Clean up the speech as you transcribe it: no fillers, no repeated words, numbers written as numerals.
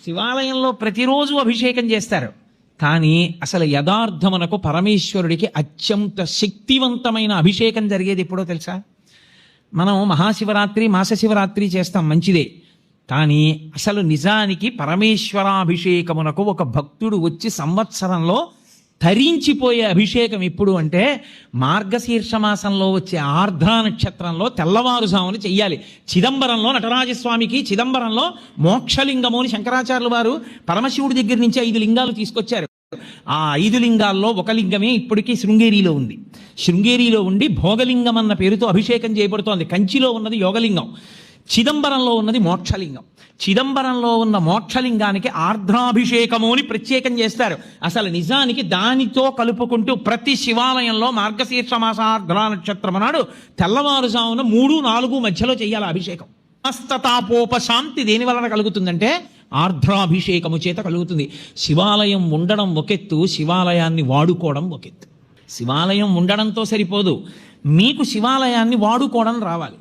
శివాలయంలో ప్రతిరోజు అభిషేకం చేస్తారు. కానీ అసలు యథార్థమునకు పరమేశ్వరుడికి అత్యంత శక్తివంతమైన అభిషేకం జరిగేది ఎప్పుడో తెలుసా? మనం మహాశివరాత్రి మాసశివరాత్రి చేస్తాం, మంచిదే. కానీ అసలు నిజానికి పరమేశ్వరాభిషేకమునకు ఒక భక్తుడు వచ్చి సంవత్సరంలో తరించిపోయే అభిషేకం ఎప్పుడు అంటే మార్గశీర్ష మాసంలో వచ్చే ఆర్ద్రా నక్షత్రంలో తెల్లవారుజామున చెయ్యాలి. చిదంబరంలో నటరాజస్వామికి చిదంబరంలో మోక్షలింగము అని శంకరాచార్యులు వారు పరమశివుడి దగ్గర నుంచి 5 లింగాలు తీసుకొచ్చారు. ఆ 5 లింగాల్లో ఒక లింగమే ఇప్పటికీ శృంగేరిలో ఉంది. శృంగేరిలో ఉండి భోగలింగం అన్న పేరుతో అభిషేకం చేయబడుతోంది. కంచిలో ఉన్నది యోగలింగం, చిదంబరంలో ఉన్నది మోక్షలింగం. చిదంబరంలో ఉన్న మోక్షలింగానికి ఆర్ద్రాభిషేకము అని ప్రత్యేకం చేస్తారు. అసలు నిజానికి దానితో కలుపుకుంటూ ప్రతి శివాలయంలో మార్గశీర్ష మాస ఆర్ద్రా నక్షత్రం నాడు తెల్లవారుజామున 3-4 మధ్యలో చెయ్యాలి అభిషేకం. సమస్తతాపోపశాంతి దేని వలన కలుగుతుందంటే ఆర్ద్రాభిషేకము చేత కలుగుతుంది. శివాలయం ఉండడం ఒకెత్తు, శివాలయాన్ని వాడుకోవడం ఒకెత్తు. శివాలయం ఉండడంతో సరిపోదు, మీకు శివాలయాన్ని వాడుకోవడం రావాలి.